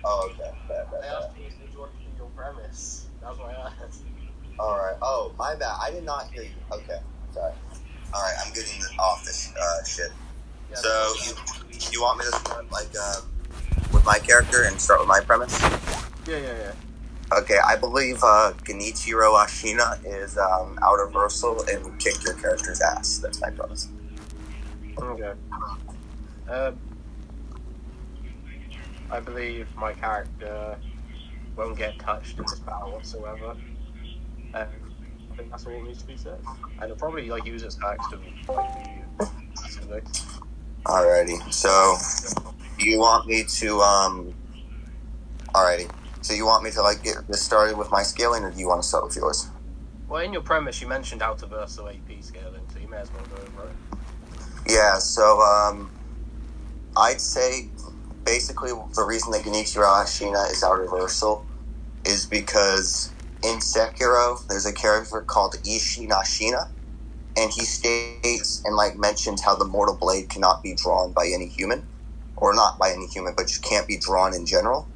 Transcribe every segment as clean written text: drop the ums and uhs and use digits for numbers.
Oh, okay. I asked you if you wanted your premise. That's what I asked. Alright. Oh, my bad. I did not hear you. Okay. Sorry. Alright, I'm getting off this shit. Yeah, So, you want me to start, with my character and start with my premise? Yeah. Okay, I believe Genichiro Ashina is Outerversal and would kick your character's ass. That's my premise. Okay. I believe my character won't get touched in this battle whatsoever. I think that's all needs to be said. And it'll probably use its hacks to be massively. Alrighty, so you want me to alrighty. So you want me to get this started with my scaling, or do you want to start with yours? Well, in your premise, you mentioned Outerversal AP scaling, so you may as well go over it. Yeah, so I'd say basically the reason that Genichiro Ashina is Outerversal is because in Sekiro there's a character called Ashina, and he states and mentions how the mortal blade cannot be drawn by any human, or not by any human, but just can't be drawn in general.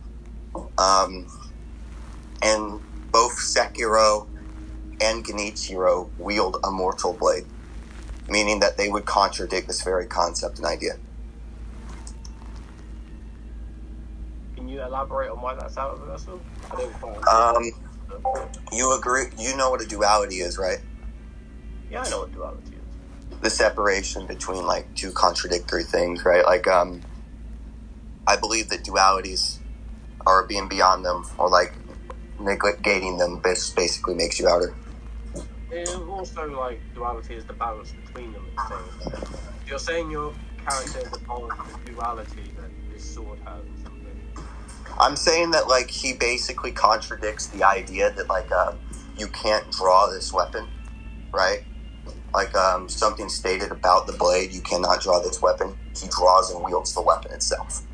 And both Sekiro and Genichiro wield a mortal blade, meaning that they would contradict this very concept and idea. Can you elaborate on why that's Outerversal? I didn't quite You agree? You know what a duality is, right? Yeah, I know what duality is. The separation between two contradictory things, right? I believe that dualities are being beyond them, or negating them basically makes you outer. It also duality is the balance between them at the same time. You're saying your character is the balance of duality that this sword has or something. I'm saying that he basically contradicts the idea that you can't draw this weapon, right? Something stated about the blade, you cannot draw this weapon. He draws and wields the weapon itself.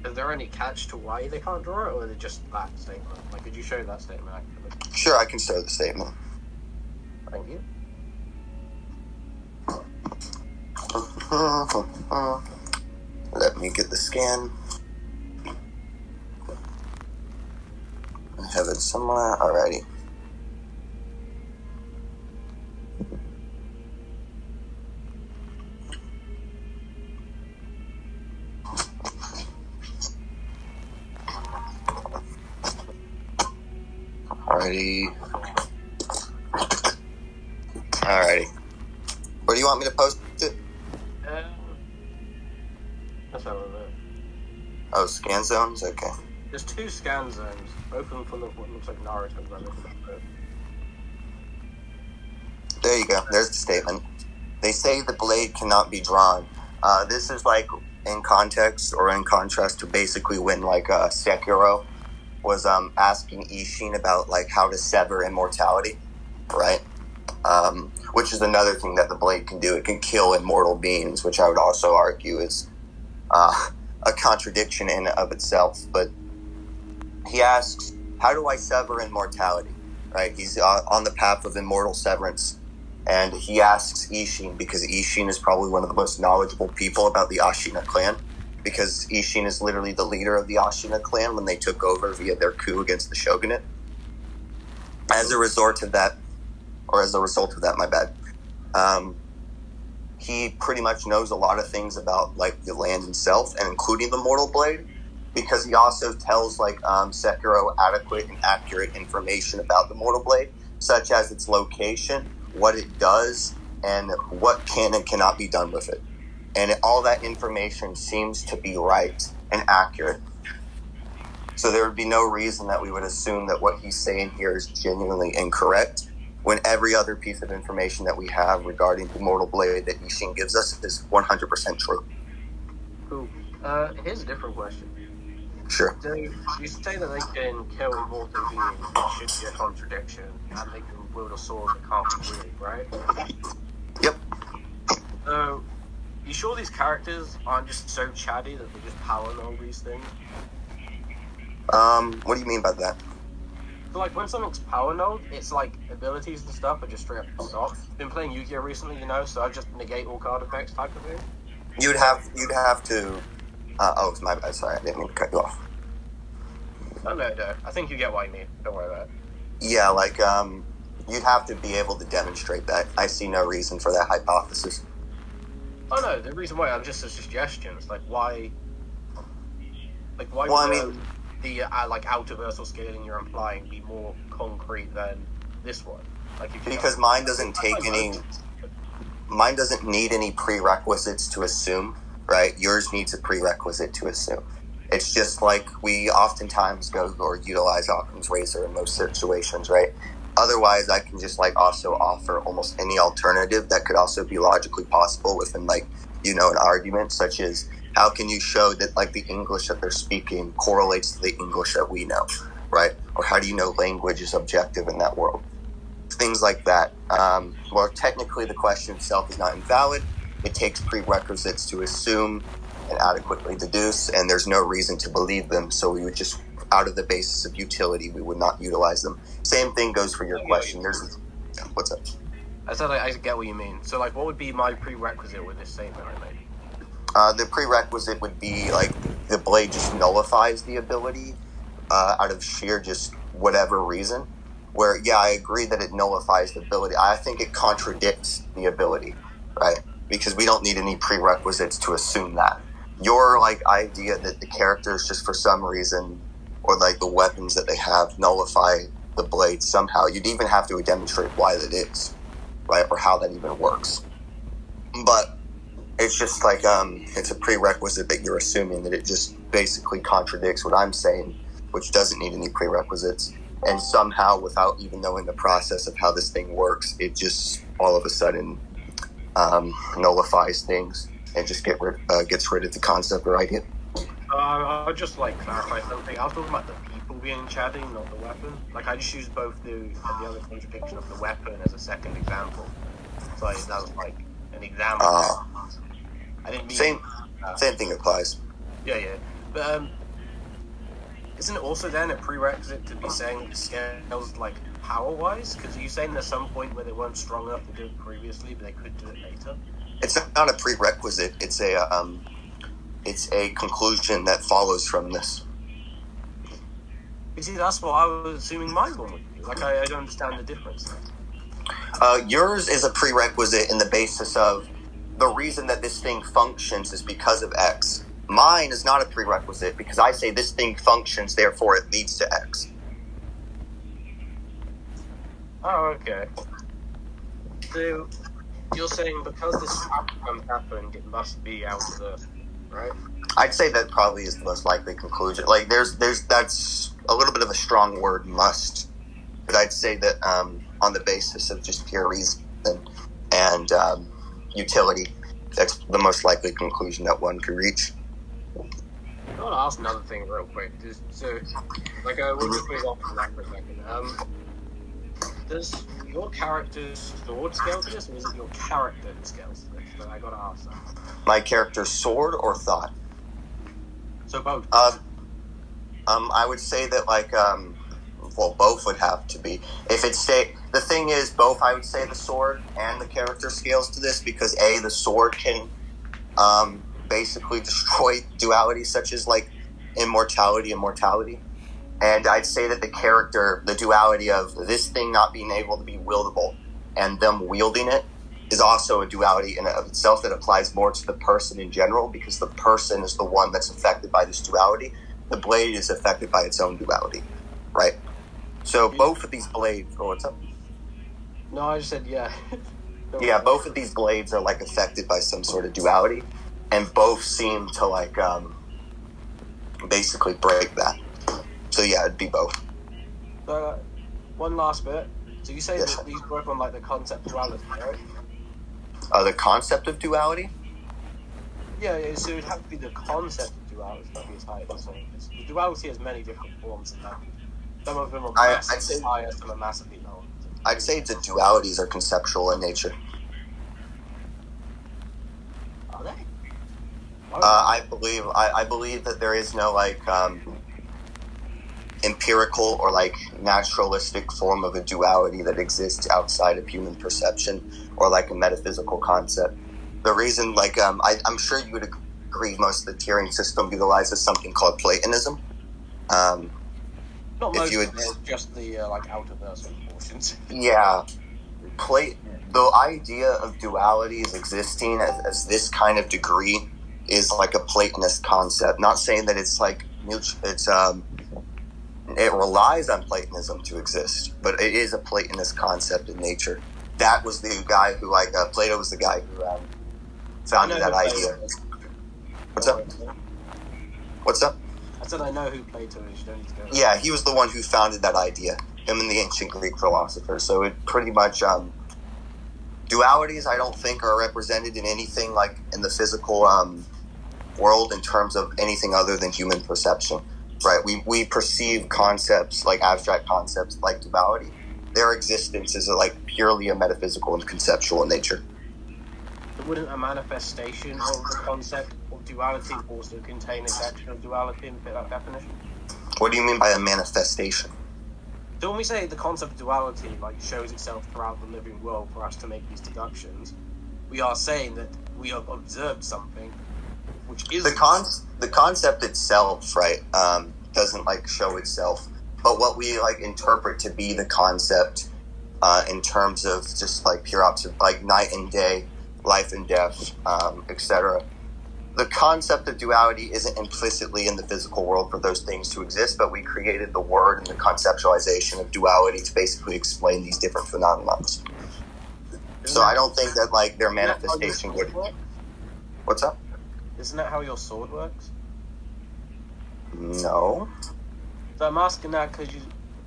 Is there any catch to why they can't draw it, or is it just that statement? Could you show that statement actually? Sure, I can show the statement. Thank you. Let me get the scan. I have it somewhere. Alrighty. Alrighty. Where do you want me to post it? That's how it is. Oh, scan zones? Okay. There's 2 scan zones, both of them full of what looks like Naruto relevant. There you go. There's the statement. They say the blade cannot be drawn. This is in context or in contrast to basically when Sekiro was asking Ishin about how to sever immortality, right? Which is another thing that the blade can do. It can kill immortal beings, which I would also argue is a contradiction in and of itself. But he asks, how do I sever immortality? Right? He's on the path of immortal severance. And he asks Ishin, because Ishin is probably one of the most knowledgeable people about the Ashina clan, because Ishin is literally the leader of the Ashina clan when they took over via their coup against the shogunate. As a result of that, my bad, he pretty much knows a lot of things about the land itself, and including the mortal blade, because he also tells Sekiro adequate and accurate information about the mortal blade, such as its location, what it does, and what can and cannot be done with it. And all that information seems to be right and accurate. So there would be no reason that we would assume that what he's saying here is genuinely incorrect, when every other piece of information that we have regarding the mortal blade that Ishin gives us is 100% true. Cool. Here's a different question. Sure. So you say that they can kill immortal beings, which should be a contradiction, and they can wield a sword that can't be wielded, right? Yep. So, you sure these characters aren't just so chatty that they just power know these things? What do you mean by that? So when something's power node, it's abilities and stuff are just straight up stop. Been playing Yu-Gi-Oh recently, so I just negate all card effects type of thing. You'd have to It's my bad. Sorry, I didn't mean to cut you off. Oh, no. I think you get what I mean. Don't worry about it. Yeah, like, you'd have to be able to demonstrate that. I see no reason for that hypothesis. Oh, no, the reason why I'm just a suggestion. It's like, why... Like, why Well, would the outerversal scaling you're implying be more concrete than this one? Like, if you because mine doesn't need any prerequisites to assume, right? Yours needs a prerequisite to assume. It's just like we oftentimes go or utilize Occam's razor in most situations, right? Otherwise, I can just like also offer almost any alternative that could also be logically possible within like, an argument, such as how can you show that like the English that they're speaking correlates to the English that we know, right? Or how do you know language is objective in that world? Things like that. Well, technically the question itself is not invalid. It takes prerequisites to assume and adequately deduce, and there's no reason to believe them, so we would just, out of the basis of utility, we would not utilize them. Same thing goes for your question. What's up? I said I get what you mean. So, like, what would be my prerequisite with this statement I made? The prerequisite would be, like, the blade just nullifies the ability out of sheer just whatever reason. Where, yeah, I agree that it nullifies the ability. I think it contradicts the ability, right? Because we don't need any prerequisites to assume that. Your, like, idea that the characters just for some reason, or, like, the weapons that they have nullify the blade somehow, you'd even have to demonstrate why that is, right? Or how that even works. But it's just like, it's a prerequisite that you're assuming that it just basically contradicts what I'm saying, which doesn't need any prerequisites. And somehow, without even knowing the process of how this thing works, it just all of a sudden nullifies things and just gets rid of the concept or idea. I'll just like clarify something. I was talking about the people being chatting, not the weapon. Like I just used both the other contradiction of the weapon as a second example. So that was like an example. I didn't mean same thing applies. Yeah. But isn't it also then a prerequisite to be saying the scales like power-wise? Because you're saying there's some point where they weren't strong enough to do it previously, but they could do it later. It's not a prerequisite. It's a conclusion that follows from this. You see, that's what I was assuming mine would be. Like I don't understand the difference. Yours is a prerequisite in the basis of the reason that this thing functions is because of X. Mine is not a prerequisite because I say this thing functions, therefore it leads to X. Oh, okay. So you're saying because this outcome happened, it must be out of the right? I'd say that probably is the most likely conclusion. Like, there's that's a little bit of a strong word, must, but I'd say that on the basis of just pure reason and utility, that's the most likely conclusion that one could reach. I want to ask another thing real quick. So, like, we'll just move on from that for a second. Does your character's sword scale to this, or is it your character that scales to this? But I gotta ask that. My character's sword or thought? So both. I would say that, like, both would have to be. If it's the thing is, both, I would say the sword and the character scales to this because the sword can basically destroy duality such as like immortality and mortality. And I'd say that the character, the duality of this thing not being able to be wieldable and them wielding it is also a duality in and of itself that applies more to the person in general because the person is the one that's affected by this duality. The blade is affected by its own duality, right? So both of these blades... Oh, what's up? No, I just said yeah. Yeah, both of these blades are like affected by some sort of duality and both seem to like basically break that. So yeah, it'd be both. One last bit. So you say that these work on like the concept of duality, right? The concept of duality? Yeah, so it'd have to be the concept of duality that be as high as the duality has many different forms in that. Some of them are massively higher, some are massively lower. I'd say the dualities are conceptual in nature. Are they? I believe that there is no like empirical or like naturalistic form of a duality that exists outside of human perception or like a metaphysical concept. The reason, like, I'm sure you would agree most of the tiering system utilizes something called Platonism. Not most of it, just the outerversal portions. Yeah. The idea of dualities existing as this kind of degree is like a Platonist concept. Not saying that it's like it relies on Platonism to exist, but it is a Platonist concept in nature. That was the guy who Plato was the guy who founded that idea. What's up? What's up? I said I know who Plato is. You don't need to go. Yeah, he was the one who founded that idea. Him and the ancient Greek philosophers. So it pretty much dualities, I don't think, are represented in anything like in the physical world in terms of anything other than human perception, right? We perceive concepts like abstract concepts like duality. Their existence is like purely a metaphysical and conceptual in nature. But wouldn't a manifestation of the concept of duality also contain a section of duality and fit that definition? What do you mean by a manifestation? So when we say the concept of duality shows itself throughout the living world for us to make these deductions, we are saying that we have observed something which is the concept itself, right? Doesn't show itself, but what we interpret to be the concept in terms of just pure night and day, life and death, etc. The concept of duality isn't implicitly in the physical world for those things to exist, but we created the word and the conceptualization of duality to basically explain these different phenomena. So I don't think that their manifestation would. What's up? Isn't that how your sword works? No. So I'm asking that because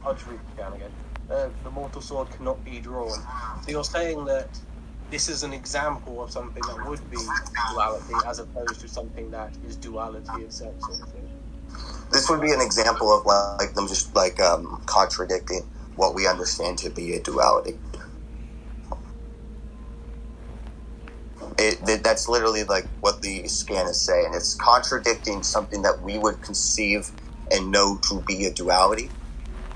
I'll just read it down again. The mortal sword cannot be drawn. So you're saying that this is an example of something that would be duality as opposed to something that is duality itself, sort of thing. This would be an example of them just contradicting what we understand to be a duality. That's literally what the scan is saying. It's contradicting something that we would conceive and know to be a duality,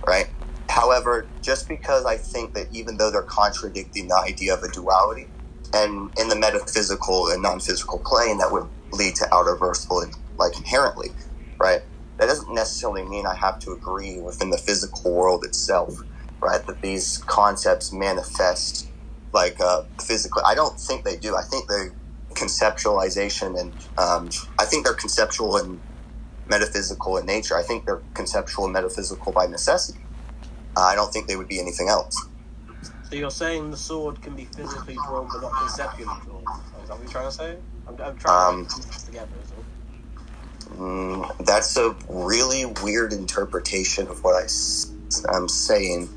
right? However, just because I think that even though they're contradicting the idea of a duality, and in the metaphysical and non-physical plane, that would lead to outerversal inherently, right? That doesn't necessarily mean I have to agree within the physical world itself, right? That these concepts manifest physically. I don't think they do. I think they're conceptualization and I think they're conceptual and metaphysical in nature. I think they're conceptual and metaphysical by necessity. I don't think they would be anything else. So you're saying the sword can be physically drawn but not conceptually drawn? Is that what you're trying to say? I'm trying to put this together as well. That's a really weird interpretation of what I'm saying.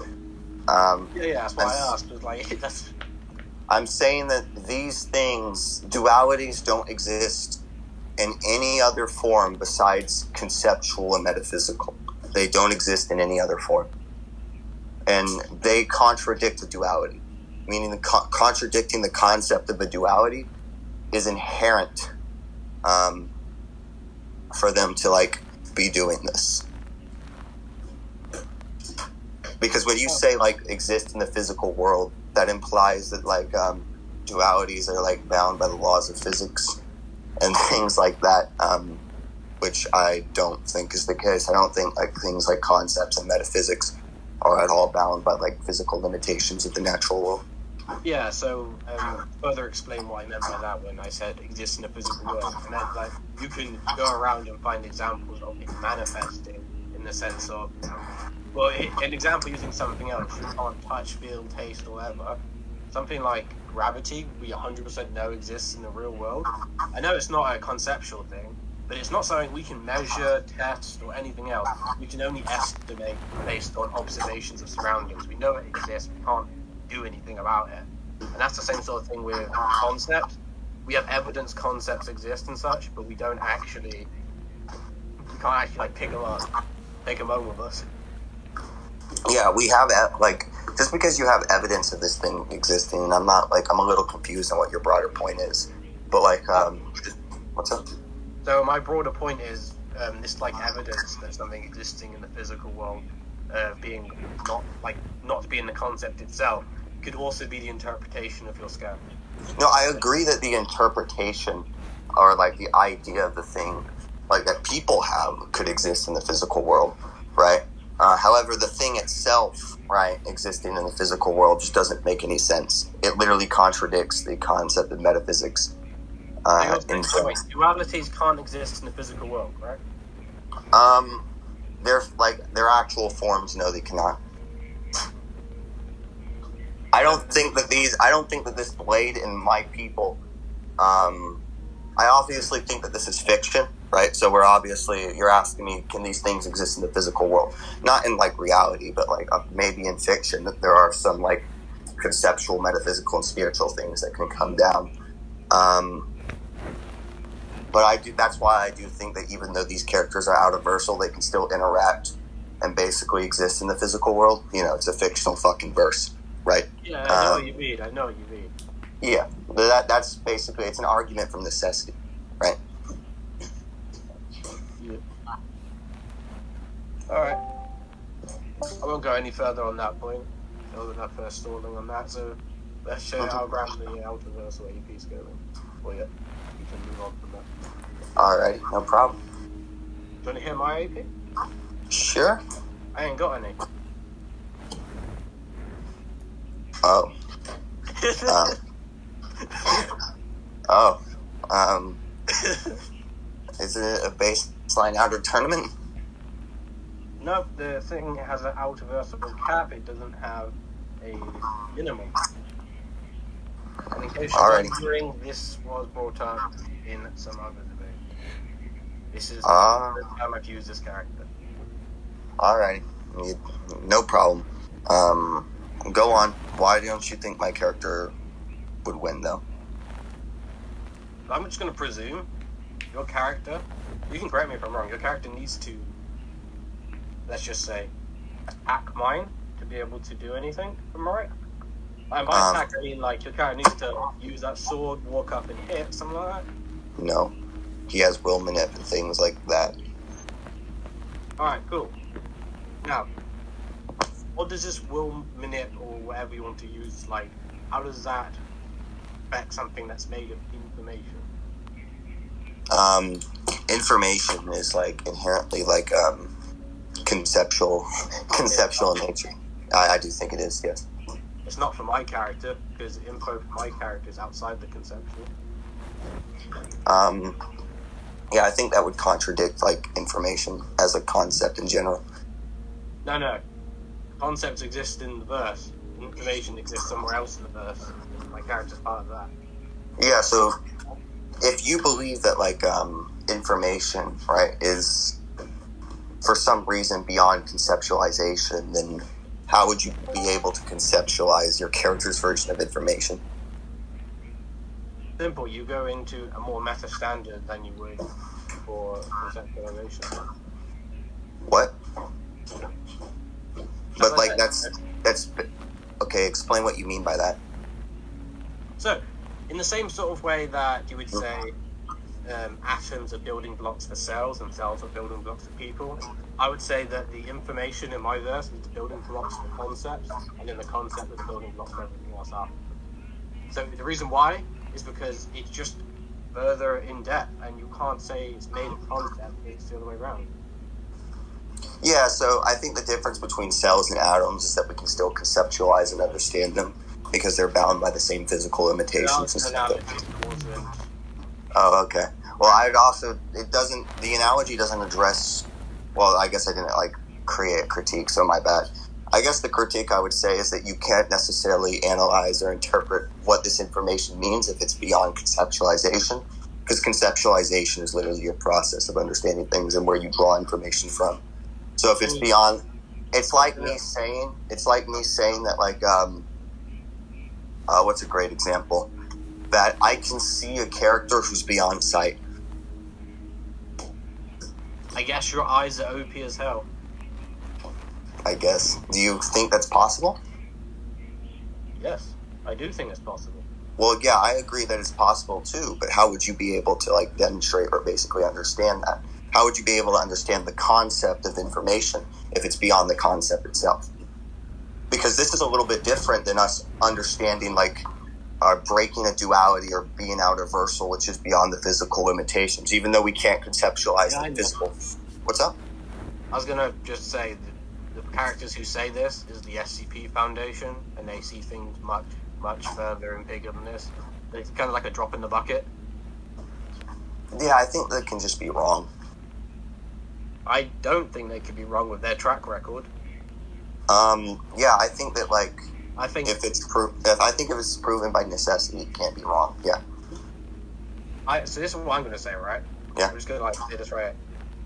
That's why I asked. I'm saying that these things, dualities, don't exist in any other form besides conceptual and metaphysical. They don't exist in any other form. And they contradict a duality, meaning contradicting the concept of a duality is inherent for them to be doing this. Because when you say exist in the physical world, that implies that dualities are bound by the laws of physics and things like that, which I don't think is the case. I don't think things like concepts and metaphysics are at all bound by physical limitations of the natural world. Yeah, so further explain what I meant by that when I said exist in a physical world. I meant you can go around and find examples of it manifesting in the sense of, an example using something else you can't touch, feel, taste, or whatever. Something like gravity, we 100% know exists in the real world. I know it's not a conceptual thing, but it's not something we can measure, test, or anything else. We can only estimate based on observations of surroundings. We know it exists, we can't do anything about it. And that's the same sort of thing with concepts. We have evidence concepts exist and such, but we can't actually pick them up, take them home with us. Yeah, we have just because you have evidence of this thing existing, and I'm a little confused on what your broader point is. But what's up? So my broader point is this evidence that something existing in the physical world, being not being the concept itself, could also be the interpretation of your scan. No, I agree that the interpretation or like the idea of the thing, like that people have, could exist in the physical world, right? However, the thing itself, right, existing in the physical world just doesn't make any sense. It literally contradicts the concept of metaphysics. Dualities can't exist in the physical world, right? Their actual forms, no, they cannot. I don't think that this blade and my people, I obviously think that this is fiction, right? So you're asking me, can these things exist in the physical world? Not in like reality, but like maybe in fiction that there are some like conceptual, metaphysical, and spiritual things that can come down. But that's why I do think that even though these characters are Outerversal, they can still interact and basically exist in the physical world. You know, it's a fictional fucking verse, right? Yeah, I know what you mean. Yeah, that's basically, it's an argument from necessity, right? Yeah. Alright. I won't go any further on that point, other than that first stalling on that, so let's show how grand the Outerversal AP is going. Well, yeah, we can move on from that. Alrighty, no problem. Do you want to hear my AP? Sure. I ain't got any. Oh. Is it a baseline outer tournament? No, the thing has an Outerversal cap. It doesn't have a minimum. And in case you're wondering, this was brought up in some other debate. This is the first time I've used this character. Alrighty, no problem. Go on. Why don't you think my character would win, though? I'm just going to presume your character, you can correct me if I'm wrong, your character needs to, let's just say, attack mine to be able to do anything, am I right? And by attack, I mean, like, your character needs to use that sword, walk up and hit, something like that? No. He has will manip and things like that. Alright, cool. Now, what does this will manip, or whatever you want to use, like, how does that affect something that's made of information? Information is, like, inherently, like, conceptual in nature. I do think it is, yes. It's not for my character, because info for my character is outside the conceptual. Yeah, I think that would contradict, like, information as a concept in general. No. Concepts exist in the verse. Information exists somewhere else in the verse. My character's part of that. Yeah, so if you believe that, like, information, right, is for some reason beyond conceptualization, then how would you be able to conceptualize your character's version of information? Simple. You go into a more meta standard than you would for conceptualization. What? But, like, that's okay, explain what you mean by that. So, in the same sort of way that you would say atoms are building blocks for cells and cells are building blocks for people, I would say that the information in my verse is the building blocks for concepts, and then the concept is the building blocks for everything else after. So the reason why is because it's just further in depth, and you can't say it's made of concept, it's the other way around. Yeah, so I think the difference between cells and atoms is that we can still conceptualize and understand them because they're bound by the same physical limitations and stuff. Oh, okay. Well, the analogy doesn't address, well, I guess I didn't, like, create a critique, so my bad. I guess the critique I would say is that you can't necessarily analyze or interpret what this information means if it's beyond conceptualization, because conceptualization is literally your process of understanding things and where you draw information from. So if it's beyond, it's like me saying that, like, what's a great example? That I can see a character who's beyond sight. I guess your eyes are OP as hell. I guess. Do you think that's possible? Yes, I do think it's possible. Well, yeah, I agree that it's possible too, but how would you be able to, like, demonstrate or basically understand that? How would you be able to understand the concept of information if it's beyond the concept itself? Because this is a little bit different than us understanding, like, breaking a duality or being outerversal, which is beyond the physical limitations, even though we can't conceptualize the physical. What's up? I was gonna just say the characters who say this is the SCP Foundation, and they see things much, much further and bigger than this. It's kind of like a drop in the bucket. Yeah, I think they can just be wrong. I don't think they could be wrong with their track record. Yeah, I think that if it's proven by necessity, it can't be wrong. Yeah. So this is what I'm going to say, right? Yeah. I'm just going to say this right.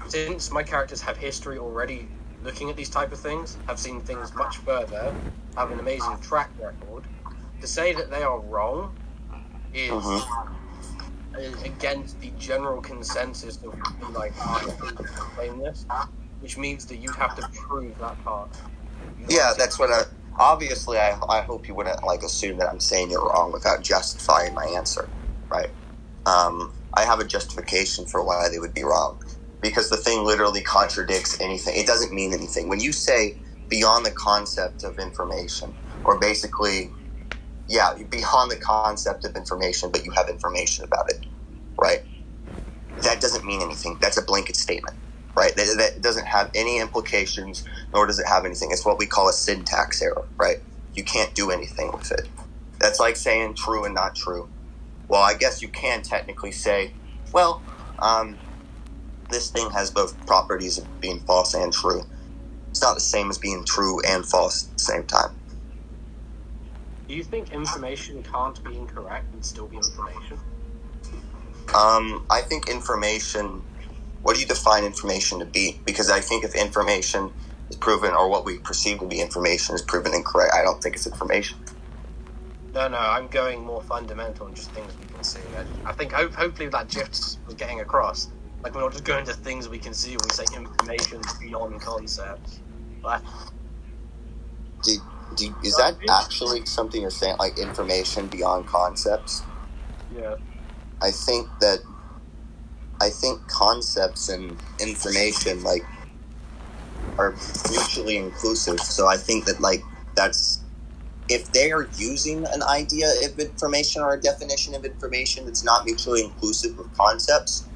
Since my characters have history already looking at these type of things, have seen things much further, have an amazing track record, to say that they are wrong is against the general consensus of claim this, which means that you'd have to prove that part. Yeah, that's what obviously, I hope you wouldn't assume that I'm saying you're wrong without justifying my answer, right? I have a justification for why they would be wrong, because the thing literally contradicts anything. It doesn't mean anything. When you say beyond the concept of information, or basically, beyond the concept of information, but you have information about it, right? That doesn't mean anything. That's a blanket statement, right? That doesn't have any implications, nor does it have anything. It's what we call a syntax error, right? You can't do anything with it. That's like saying true and not true. Well, I guess you can technically say, well, this thing has both properties of being false and true. It's not the same as being true and false at the same time. Do you think information can't be incorrect and still be information? I think information, what do you define information to be? Because I think if information is proven, or what we perceive to be information is proven incorrect, I don't think it's information. No, I'm going more fundamental and just things we can see. I think hopefully that GIF was getting across. We're not just going to things we can see when we say information beyond concepts. But is that actually something you're saying, information beyond concepts? Yeah. I think concepts and information are mutually inclusive. So I think that that's, if they are using an idea of information or a definition of information that's not mutually inclusive with concepts,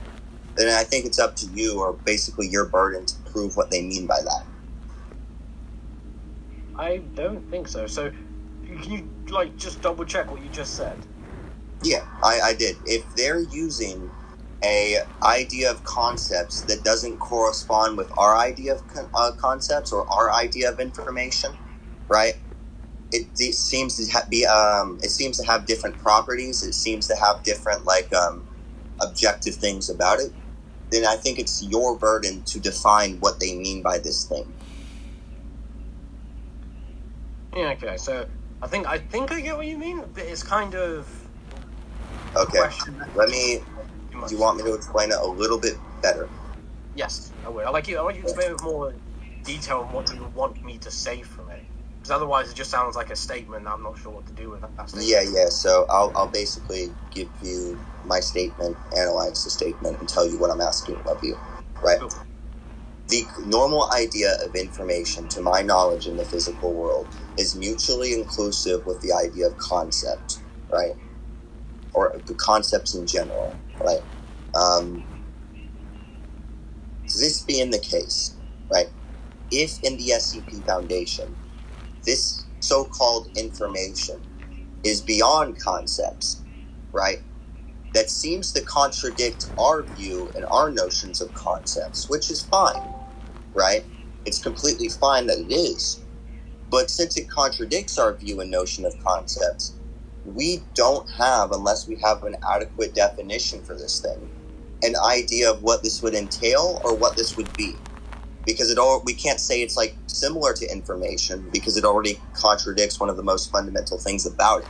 then I think it's up to you, or basically your burden, to prove what they mean by that. I don't think so. So can you just double check what you just said? Yeah, I did. If they're using a idea of concepts that doesn't correspond with our idea of concepts or our idea of information, right? It seems to it seems to have different properties. It seems to have different objective things about it. Then I think it's your burden to define what they mean by this thing. Yeah. Okay. So I think I get what you mean, but it's kind of okay. Do you want me to explain it a little bit better? Yes, I will. I want you to explain with more detail on what you want me to say from it. Because otherwise it just sounds like a statement I'm not sure what to do with that statement. Yeah. So I'll basically give you my statement, analyze the statement, and tell you what I'm asking of you, right? Cool. The normal idea of information, to my knowledge in the physical world, is mutually inclusive with the idea of concept, right? Or the concepts in general, right? This being the case, right? If in the SCP Foundation, this so-called information is beyond concepts, right? That seems to contradict our view and our notions of concepts, which is fine, right? It's completely fine that it is. But since it contradicts our view and notion of concepts, we don't have, unless we have an adequate definition for this thing, an idea of what this would entail or what this would be. Because we can't say it's similar to information, because it already contradicts one of the most fundamental things about it.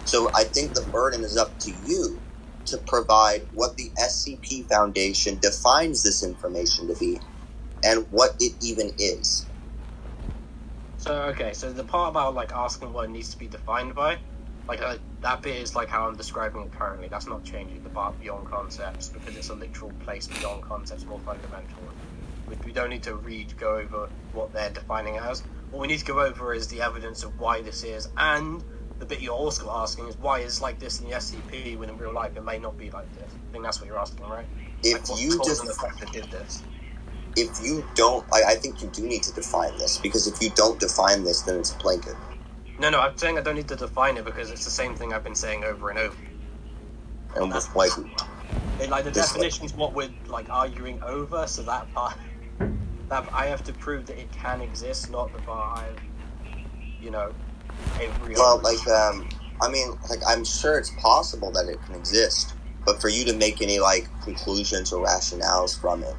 So I think the burden is up to you to provide what the SCP Foundation defines this information to be, and what it even is. So the part about asking what it needs to be defined by, that bit is how I'm describing it currently. That's not changing the part beyond concepts, because it's a literal place beyond concepts, more fundamental. We don't need to go over what they're defining it as. What we need to go over is the evidence of why this is, and the bit you're also asking is why is like this in the SCP when in real life it may not be like this. I think that's what you're asking, right? If like, you cause and effect that did this. If you don't, I think you do need to define this, because if you don't define this, then it's a blanket. No, I'm saying I don't need to define it because it's the same thing I've been saying over and over. And that's like, the definition's what we're like arguing over, so that part, that I have to prove that it can exist, not the part I've, every. Well, I mean, like, I'm sure it's possible that it can exist, but for you to make any like conclusions or rationales from it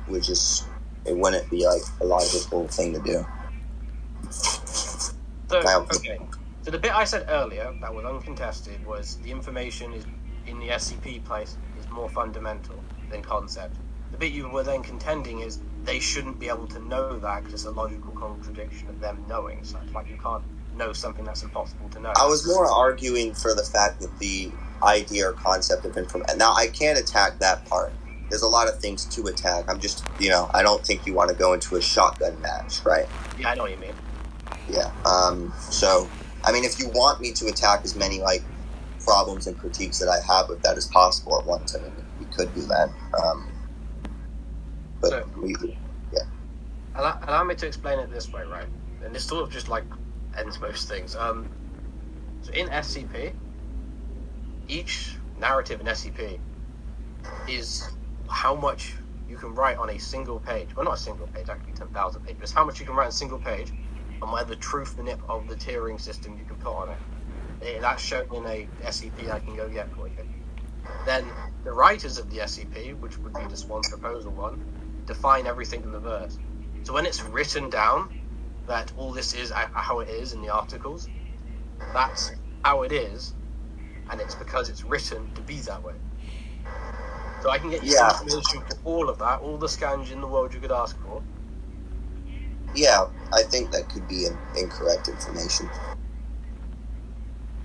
it wouldn't be like a logical thing to do. So, okay. So the bit I said earlier that was uncontested was the information is in the SCP place is more fundamental than concept. The bit you were then contending is they shouldn't be able to know that because it's a logical contradiction of them knowing. So it's like you can't know something that's impossible to know. I was more arguing for the fact that the idea or concept of information. Now, I can't attack that part. There's a lot of things to attack. I'm just, I don't think you want to go into a shotgun match, right? Yeah, I know what you mean. Yeah. So, I mean, if you want me to attack as many, like, problems and critiques that I have with that as possible at once, I mean, we could do that. But so, yeah. Allow me to explain it this way, right? And this sort of just, like, ends most things. So in SCP, each narrative in SCP is how much you can write on a single page. Well, not a single page, actually 10,000 pages. It's how much you can write on a single page and where the truth nip of the tiering system you can put on it. That's shown in a SCP I can go get for you. Then the writers of the SCP, which would be the Swan's proposal one, define everything in the verse. So when it's written down that all this is how it is in the articles, that's how it is, and it's because it's written to be that way. So I can get you information for all of that, all the scans in the world you could ask for. Yeah, I think that could be an incorrect information.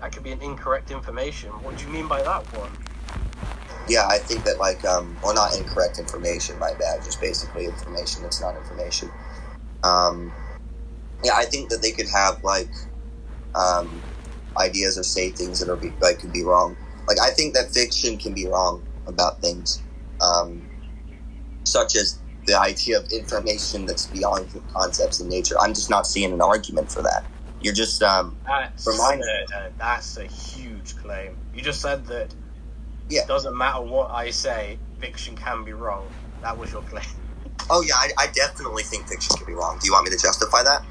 That could be an incorrect information. What do you mean by that one? Yeah, I think that, like, well, not incorrect information, my bad, just basically information that's not information. Yeah, I think that they could have, like, ideas or say things that are could be wrong. Like, I think that fiction can be wrong about things, such as the idea of information that's beyond concepts in nature. I'm just not seeing an argument for that. You're just, that's a huge claim. You just said that it doesn't matter what I say, fiction can be wrong. That was your claim. Oh, yeah, I definitely think fiction can be wrong. Do you want me to justify that?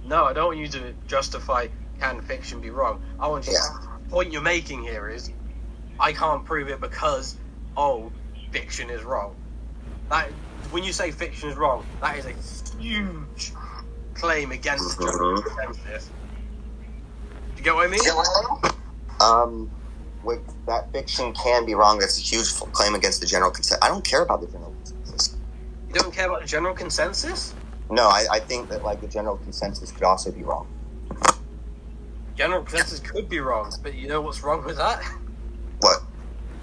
No, I don't want you to justify can fiction be wrong. I want you the point you're making here is I can't prove it because, fiction is wrong. That, when you say fiction is wrong, that is a huge claim against general consensus. Do you get what I mean? That fiction can be wrong. That's a huge claim against the general consensus. I don't care about the general consensus. You don't care about the general consensus? No, I think that, like, the general consensus could also be wrong. General consensus could be wrong, but you know what's wrong with that? What?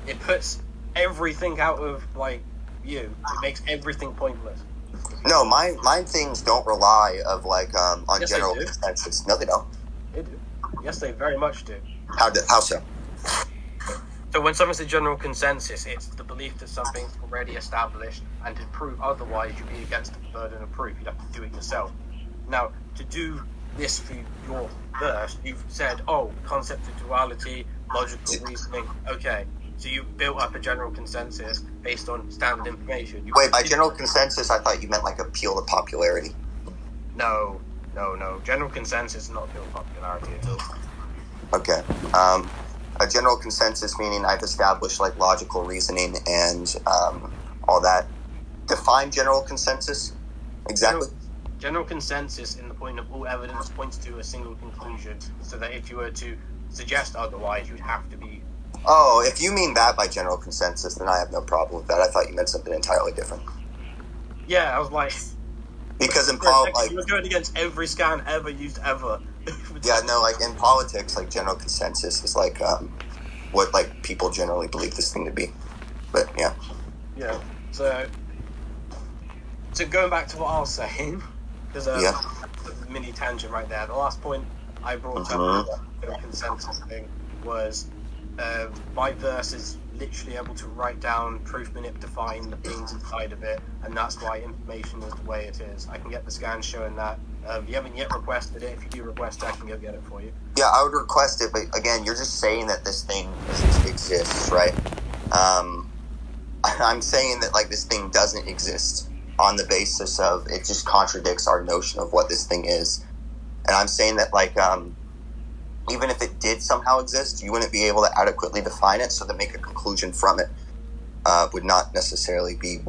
It puts everything out of, like, you. It makes everything pointless. No, my things don't rely on general consensus. No, they don't. They do. Yes, they very much do. How so? So when someone says general consensus, it's the belief that something's already established, and to prove otherwise, you'd be against the burden of proof. You'd have to do it yourself. Now, to do this for your verse, you've said, concept of duality, logical reasoning. Okay, so you built up a general consensus based on standard information. Wait, by general consensus, I thought you meant like appeal to popularity. No. General consensus is not appeal to popularity at all. Okay. A general consensus meaning I've established, like, logical reasoning and all that. Define general consensus exactly. General consensus in the point of all evidence points to a single conclusion, so that if you were to suggest otherwise, you'd have to be... Oh, if you mean that by general consensus, then I have no problem with that. I thought you meant something entirely different. Yeah, I was like... Because in you're going against every scan ever used ever. Yeah, no, like, in politics, like, general consensus is, like, what, like, people generally believe this thing to be. But, yeah. Yeah, so going back to what I was saying, there's a mini tangent right there. The last point I brought up the consensus thing was my verse is literally able to write down proof manip, define the things inside of it, and that's why information is the way it is. I can get the scan showing that. You haven't yet requested it. If you do request it, I can go get it for you. Yeah, I would request it, but again, you're just saying that this thing exists, right? I'm saying that like this thing doesn't exist on the basis of it just contradicts our notion of what this thing is. And I'm saying that like even if it did somehow exist, you wouldn't be able to adequately define it, so to make a conclusion from it would not necessarily be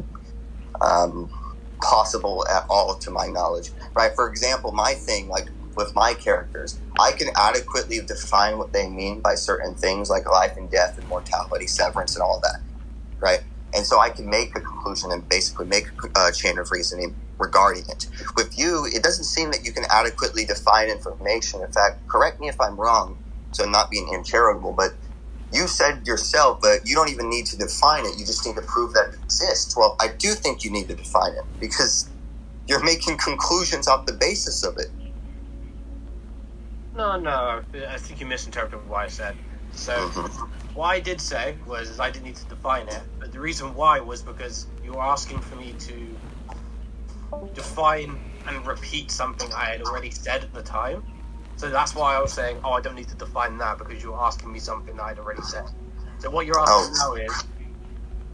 possible at all to my knowledge, right? For example, my thing, like with my characters, I can adequately define what they mean by certain things like life and death and mortality, severance, and all that, right? And so I can make a conclusion and basically make a chain of reasoning regarding it. With you, it doesn't seem that you can adequately define information. In fact, correct me if I'm wrong, so not being uncharitable, but you said yourself that you don't even need to define it, you just need to prove that it exists. Well, I do think you need to define it, because you're making conclusions off the basis of it. No, I think you misinterpreted what I said. So, what I did say was I didn't need to define it, but the reason why was because you were asking for me to define and repeat something I had already said at the time. So that's why I was saying, I don't need to define that, because you were asking me something that I'd already said. So what you're asking now is...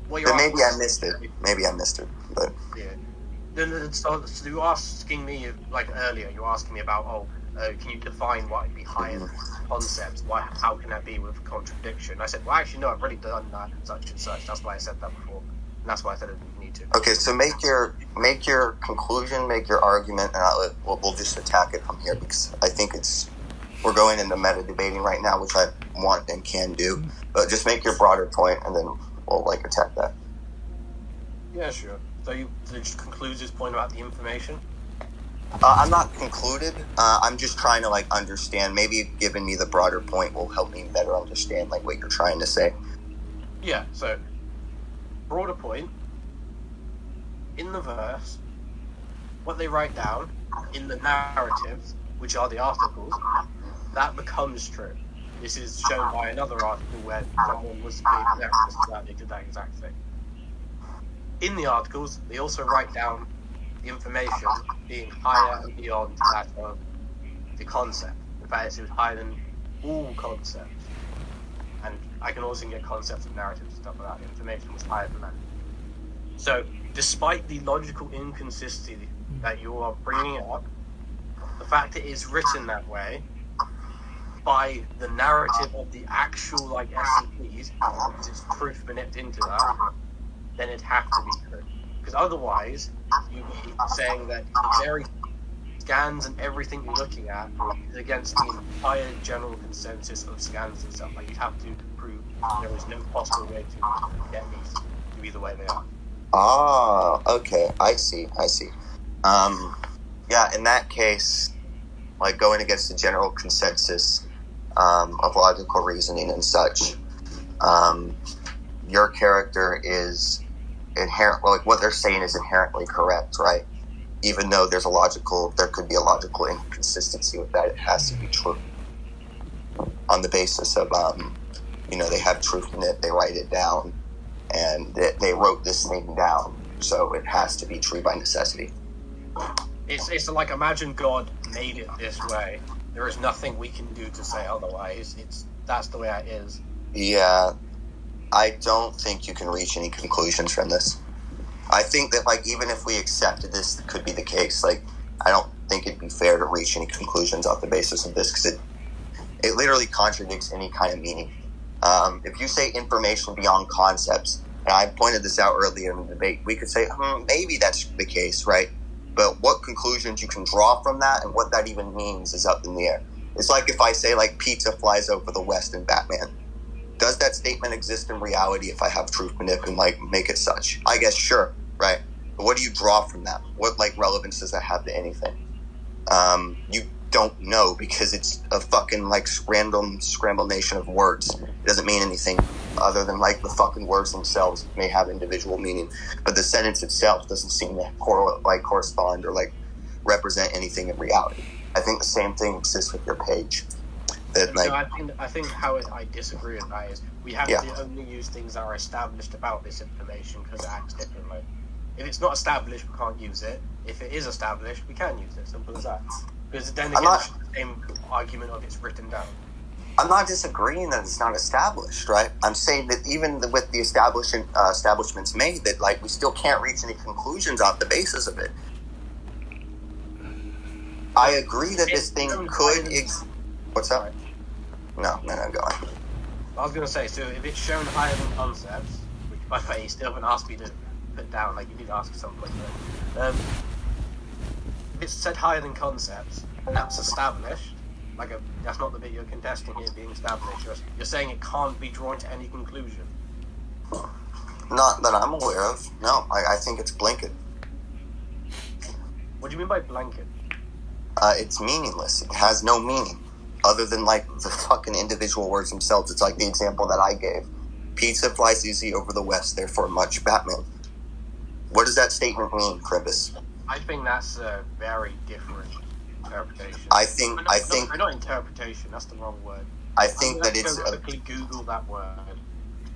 Maybe I missed it, but... Yeah. So you were asking me, like earlier, you were asking me about, can you define what would be higher concepts? How can that be with contradiction? I said, well, actually, no, I've already done that, such and such. That's why I said that before. And that's why I said I didn't need to. Okay, so make your conclusion, make your argument, and we'll just attack it from here, because I think we're going into meta debating right now, which I want and can do. But just make your broader point, and then we'll attack that. Yeah, sure. So you just conclude this point about the information? I'm not concluded. I'm just trying to understand. Maybe giving me the broader point will help me better understand what you're trying to say. Yeah. So broader point in the verse, what they write down in the narratives, which are the articles, that becomes true. This is shown by another article where someone was being that they did that exact thing. In the articles, they also write down the information being higher and beyond that of the concept. In fact, it was higher than all concepts. And I can also get concepts of narratives and stuff like that. The information was higher than that. So, despite the logical inconsistency that you are bringing up, the fact it is written that way by the narrative of the actual SCPs, because it's proof manipulated into that, then it has to be true. Because otherwise, you'd be saying that the very scans and everything you're looking at is against the entire general consensus of scans and stuff. You'd have to prove there is no possible way to get these to be the way they are. Ah, okay. I see. Yeah, in that case, going against the general consensus of logical reasoning and such, your character is what they're saying is inherently correct, right? Even though there could be a logical inconsistency with that, it has to be true on the basis of they have truth in it, they write it down, and they wrote this thing down, so it has to be true by necessity. It's like, imagine God made it this way. There is nothing we can do to say otherwise. That's the way it is. Yeah, I don't think you can reach any conclusions from this. I think that even if we accepted this could be the case, I don't think it'd be fair to reach any conclusions off the basis of this, because it literally contradicts any kind of meaning. If you say information beyond concepts, and I pointed this out earlier in the debate, we could say, maybe that's the case, right? But what conclusions you can draw from that and what that even means is up in the air. It's like if I say pizza flies over the West in Batman. Does that statement exist in reality if I have truth manip and make it such? I guess sure, right? But what do you draw from that? What relevance does that have to anything? You don't know, because it's a fucking scrambled nation of words. It doesn't mean anything other than the fucking words themselves may have individual meaning, but the sentence itself doesn't seem to correspond or represent anything in reality. I think the same thing exists with your page. That, like, no, I think how I disagree with that is we have to only use things that are established about this information because it acts differently. If it's not established, we can't use it. If it is established, we can use it. Simple as that. Because then again, it's the same argument of it's written down. I'm not disagreeing that it's not established, right? I'm saying that even with the establishments made, that like we still can't reach any conclusions off the basis of it. I agree that this thing could. What's up? No, go on. I was going to say, so if it's shown higher than concepts, which by the way, you still haven't asked me to put down, like you need to ask at some point. If it's said higher than concepts, and that's established. That's not the bit you're contesting here being established. You're saying it can't be drawn to any conclusion. Not that I'm aware of. No, I think it's blanket. What do you mean by blanket? It's meaningless. It has no meaning other than like the fucking individual words themselves. It's like the example that I gave. Pizza flies easy over the West, therefore much Batman. What does that statement mean, Kkrimbus? I think that's a very different interpretation. I think not interpretation. That's the wrong word. I think that it's quickly Google that word.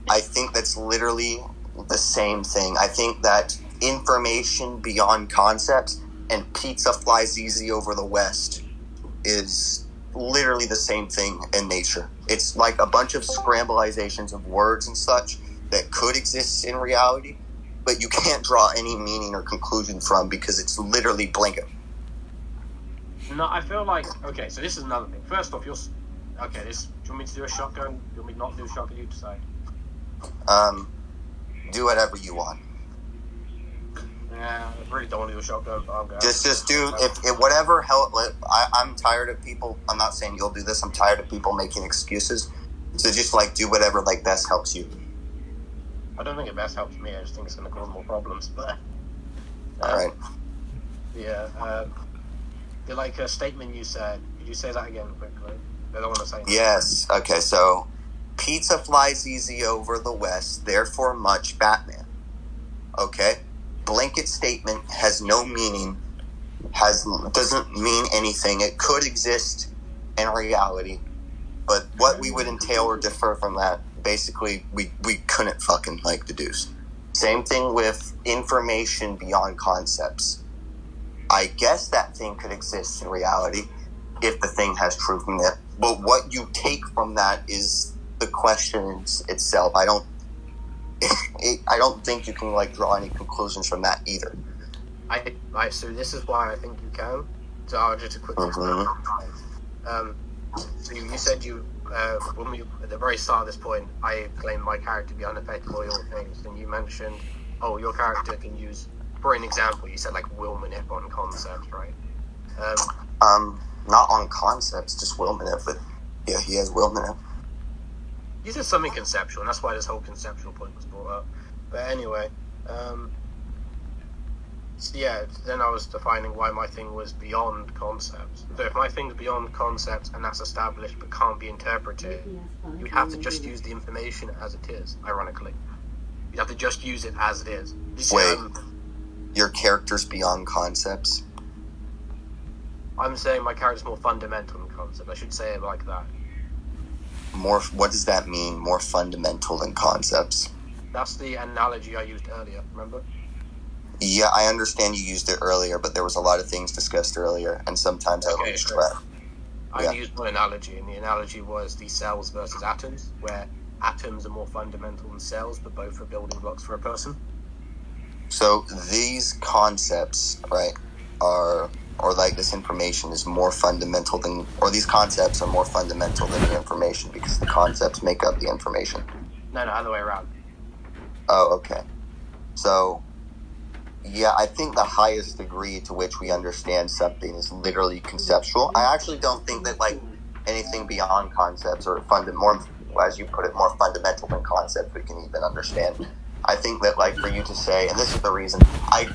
I think that's literally the same thing. I think that information beyond concepts and pizza flies easy over the West is literally the same thing in nature. It's like a bunch of scramblizations of words and such that could exist in reality, but you can't draw any meaning or conclusion from because it's literally blanket. No, I feel like, okay, so this is another thing. First off, do you want me to do a shotgun? Do you want me not to do a shotgun? You decide. Do whatever you want. Yeah, I really don't want to do a shotgun, but I'm going Just do, if whatever help, I'm tired of people, I'm not saying you'll do this, I'm tired of people making excuses, so just, like, do whatever, like, best helps you. I don't think it best helps me, I just think it's going to cause more problems, but... Alright. Yeah, the, like, a statement you said, could you say that again quickly? I don't want to say anything. Yes, okay, so, pizza flies easy over the West, therefore much Batman. Okay? Blanket statement has no meaning, doesn't mean anything. It could exist in reality, but what we would entail or differ from that, basically, we couldn't fucking, like, deduce. Same thing with information beyond concepts. I guess that thing could exist in reality if the thing has truth in it, but what you take from that is the question itself. I don't think you can, like, draw any conclusions from that either. So this is why I think you can. So I'll just quickly explain. So you said when we at the very start of this point, I claimed my character to be unaffected by all things, and you mentioned, your character can use, for an example, you said like will manip on concepts, right? Not on concepts, just will manip, but yeah, he has will manip. You said something conceptual, and that's why this whole conceptual point was brought up. But anyway, so yeah, then I was defining why my thing was beyond concepts. So if my thing's beyond concepts and that's established but can't be interpreted, you'd have to just use the information as it is, ironically. You'd have to just use it as it is. Wait, your character's beyond concepts? I'm saying my character's more fundamental than concept. I should say it like that. What does that mean, more fundamental than concepts? That's the analogy I used earlier, remember? Yeah, I understand you used it earlier, but there was a lot of things discussed earlier, and sometimes I lose track. I used my analogy, and the analogy was the cells versus atoms, where atoms are more fundamental than cells, but both are building blocks for a person. So these concepts, right, or like this information is more fundamental than, or these concepts are more fundamental than the information because the concepts make up the information. No, other way around. Oh, okay. So, yeah, I think the highest degree to which we understand something is literally conceptual. I actually don't think that, like, anything beyond concepts or more, as you put it, more fundamental than concepts we can even understand. I think that, like, for you to say, and this is the reason, I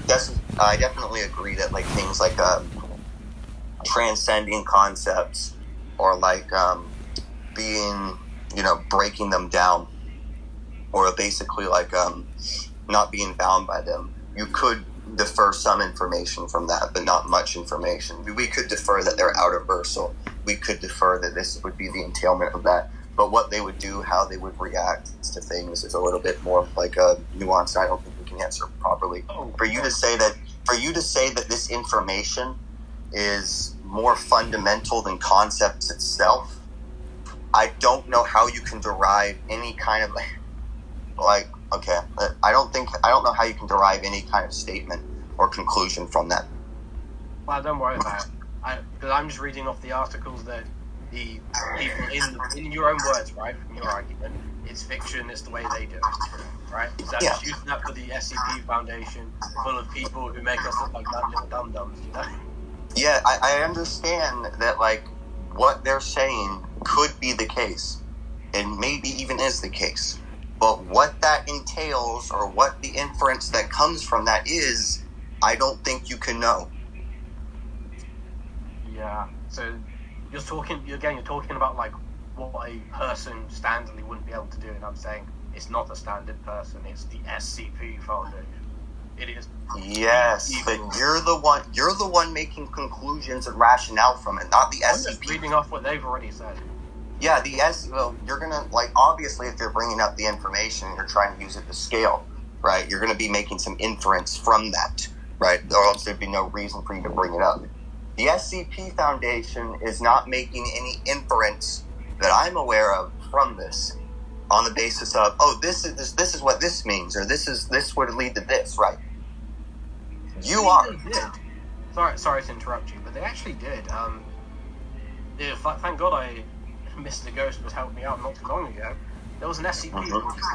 definitely agree that, like, things like transcending concepts or, like, being, breaking them down or basically, like, not being bound by them, you could defer some information from that, but not much information. We could defer that they're Outerversal. We could defer that this would be the entailment of that. But what they would do, how they would react to things, is a little bit more like a nuance. I don't think we can answer properly. For you to say that this information is more fundamental than concepts itself, I don't know how you can derive any kind of okay. I don't know how you can derive any kind of statement or conclusion from that. Well, don't worry about it. Because I'm just reading off the articles that the people in your own words, right, from your argument, it's fiction, it's the way they do it, right? So I'm just using that for the SCP Foundation, full of people who make us look like little dum-dums, you know? Yeah, I understand that, like, what they're saying could be the case, and maybe even is the case. But what that entails, or what the inference that comes from that is, I don't think you can know. Yeah, so you're talking about, like, what a person standardly wouldn't be able to do, and I'm saying it's not a standard person, it's the SCP Foundation. It is. Yes, but you're the one making conclusions and rationale from it, not the SCP. I'm just reading off what they've already said. Yeah, you're gonna, like, obviously if you're bringing up the information, you're trying to use it to scale, right? You're gonna be making some inference from that, right? Or else there'd be no reason for you to bring it up. The SCP Foundation is not making any inference that I'm aware of from this, on the basis of, this is what this means, or this would lead to this, right? You are. They did. Sorry to interrupt you, but they actually did. Thank God Mr. Ghost was helping me out not too long ago. There was an SCP,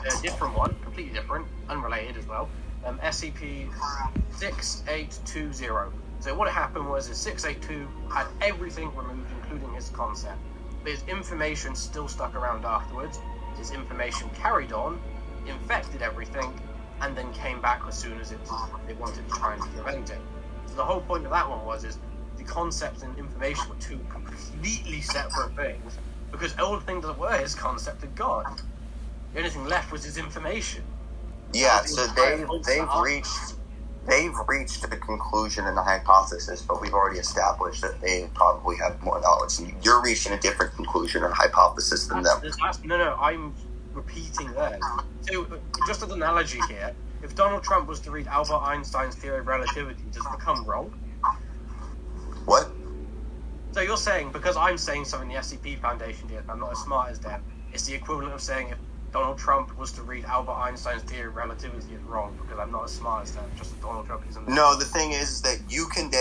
a different one, completely different, unrelated as well. SCP-3002. So what happened was 682 had everything removed, including his concept. But his information still stuck around afterwards. His information carried on, infected everything, and then came back as soon as they wanted to try and prevent it. So the whole point of that one was the concept and information were two completely separate things, because all the things that were his concept had gone. The only thing left was his information. Yeah, so they've reached a conclusion and a hypothesis, but we've already established that they probably have more knowledge. And you're reaching a different conclusion or hypothesis than them. No, I'm repeating theirs. So, just as an analogy here, if Donald Trump was to read Albert Einstein's theory of relativity, does it become wrong? What? So you're saying, because I'm saying something the SCP Foundation did, and I'm not as smart as them, it's the equivalent of saying if Donald Trump was to read Albert Einstein's theory of relativity, it's wrong, because I'm not as smart as them, just as Donald Trump isn't. No, the thing is that you can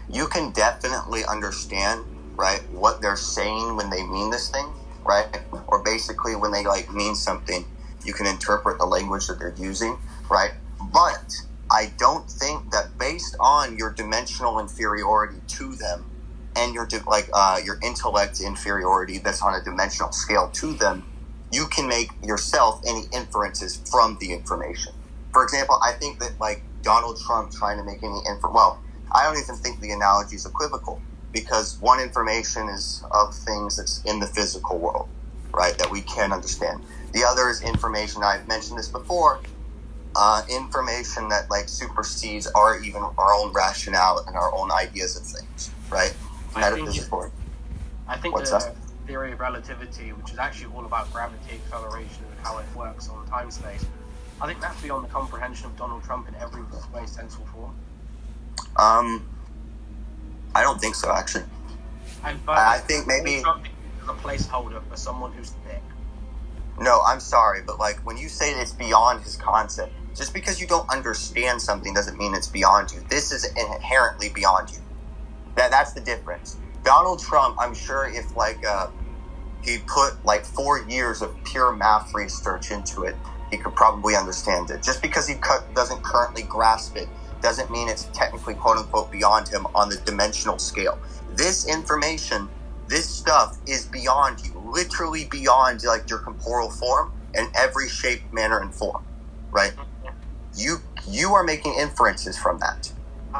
you can definitely understand, right, what they're saying when they mean this thing, right? Or basically when they, like, mean something, you can interpret the language that they're using, right? But I don't think that based on your dimensional inferiority to them and your intellect inferiority that's on a dimensional scale to them, you can make yourself any inferences from the information. For example, I think that, like, Donald Trump trying to make any I don't even think the analogy is equivocal, because one information is of things that's in the physical world, right, that we can understand. The other is information, I've mentioned this before, information that, like, supersedes our own rationale and our own ideas of things, right? I think the theory of relativity, which is actually all about gravity, acceleration, and how it works on time-space, I think that's beyond the comprehension of Donald Trump in every way, sense, or form. I don't think so, actually. I think maybe Trump is a placeholder for someone who's thick. No, I'm sorry, but, like, when you say it's beyond his concept, just because you don't understand something doesn't mean it's beyond you. This is inherently beyond you. That's the difference. Donald Trump, I'm sure if, like, he put, like, 4 years of pure math research into it, he could probably understand it. Just because he doesn't currently grasp it doesn't mean it's technically, quote-unquote, beyond him on the dimensional scale. This information, this stuff is beyond you, literally beyond, like, your corporeal form in every shape, manner, and form, right? You are making inferences from that.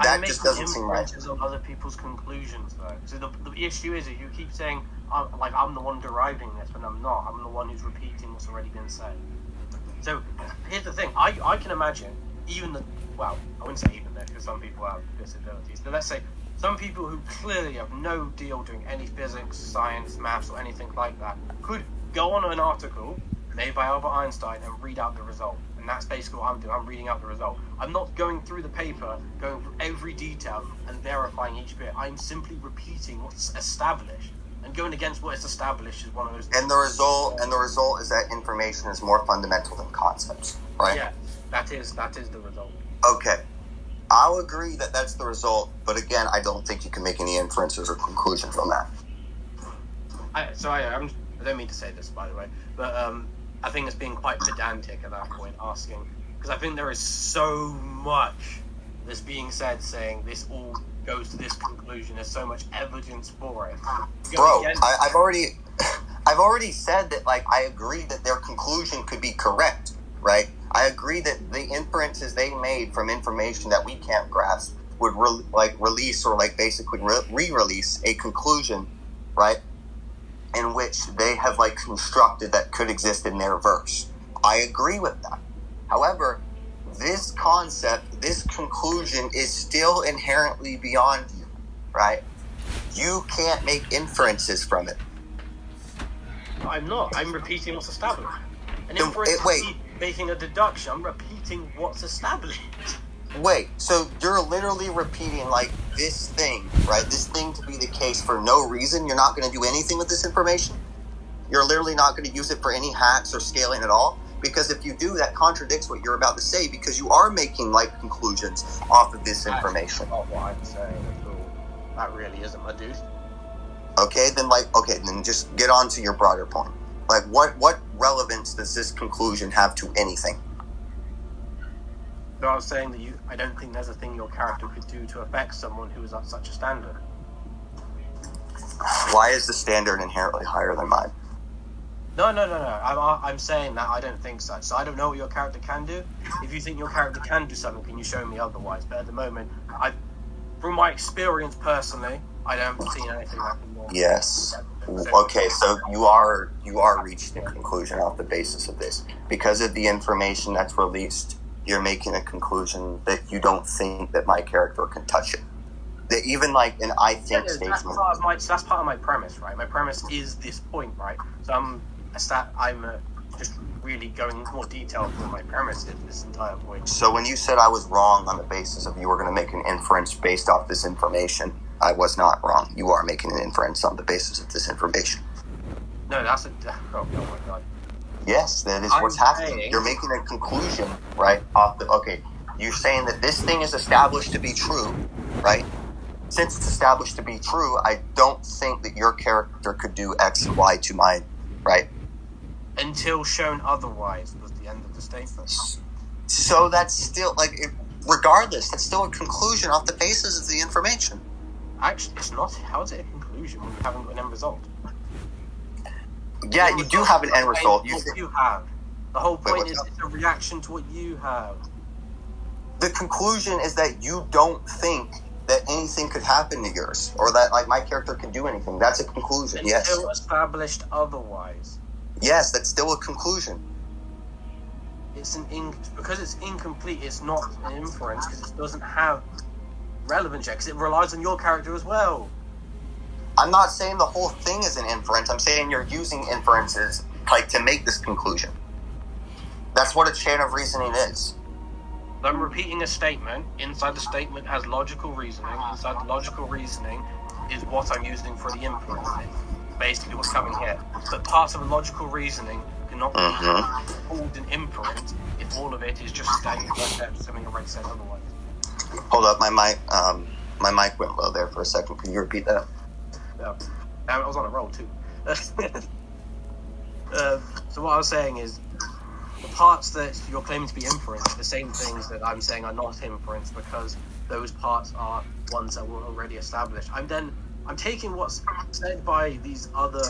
That just doesn't seem right. Inferences of other people's conclusions, though. So the issue is that you keep saying, like, I'm the one deriving this, but I'm not. I'm the one who's repeating what's already been said. So here's the thing. I can imagine I wouldn't say even this, because some people have disabilities, but let's say some people who clearly have no deal doing any physics, science, maths, or anything like that could go on an article made by Albert Einstein and read out the result. And that's basically what I'm doing. I'm reading out the result. I'm not going through the paper, going through every detail and verifying each bit. I'm simply repeating what's established. And going against what is established is one of those things. And the result is that information is more fundamental than concepts, right? Yeah, that is the result. Okay. I'll agree that that's the result, but again, I don't think you can make any inferences or conclusions from that. I don't mean to say this, by the way, but I think it's being quite pedantic at that point, asking, because I think there is so much that's being said saying this all goes to this conclusion. There's so much evidence for it. Bro, I've already said that, like, I agree that their conclusion could be correct, right? I agree that the inferences they made from information that we can't grasp would release or basically re-release a conclusion, right? In which they have constructed that could exist in their verse. I agree with that. However, this concept, this conclusion is still inherently beyond you, right? You can't make inferences from it. I'm not. I'm repeating what's established. An inference is making a deduction. I'm repeating what's established. Wait, so you're literally repeating this thing, right? This thing to be the case for no reason. You're not going to do anything with this information. You're literally not going to use it for any hacks or scaling at all. Because if you do, that contradicts what you're about to say, because you are making conclusions off of this information. That's not what I'm saying at all. That really isn't my dude. Okay, then just get on to your broader point. What relevance does this conclusion have to anything? So I was saying that I don't think there's a thing your character could do to affect someone who is at such a standard. Why is the standard inherently higher than mine? No. I'm saying that I don't think so. So I don't know what your character can do. If you think your character can do something, can you show me otherwise? But at the moment, from my experience personally, I don't see anything that can more. Yes. Okay, so you are reaching a conclusion off the basis of this. Because of the information that's released, you're making a conclusion that you don't think that my character can touch it. That even an I think statement. That's part of my premise, right? My premise is this point, right? So I'm just really going more detailed with my premise in this entire point. So when you said I was wrong on the basis of you were going to make an inference based off this information, I was not wrong. You are making an inference on the basis of this information. No, oh my god. Yes, that is what's happening. You're making a conclusion, right? You're saying that this thing is established to be true, right? Since it's established to be true, I don't think that your character could do X and Y to mine, right? Until shown otherwise was the end of the statement. So that's still, regardless, that's still a conclusion off the basis of the information. Actually, it's not. How is it a conclusion when you haven't got an end result? Yeah, you do have an end result. You have. The whole point is it's a reaction to what you have. The conclusion is that you don't think that anything could happen to yours, or that my character can do anything. That's a conclusion. Yes. Until established otherwise. Yes, that's still a conclusion. Because it's incomplete. It's not an inference because it doesn't have relevance yet. Because it relies on your character as well. I'm not saying the whole thing is an inference. I'm saying you're using inferences to make this conclusion. That's what a chain of reasoning is. I'm repeating a statement. Inside the statement has logical reasoning. Inside the logical reasoning is what I'm using for the inference. Basically what's coming here. But parts of a logical reasoning cannot be called an inference if all of it is just stating something already said otherwise. Hold up, my mic went low there for a second. Can you repeat that? Yeah. I was on a roll too. So what I was saying is the parts that you're claiming to be inference are the same things that I'm saying are not inference because those parts are ones that were already established. I'm taking what's said by these other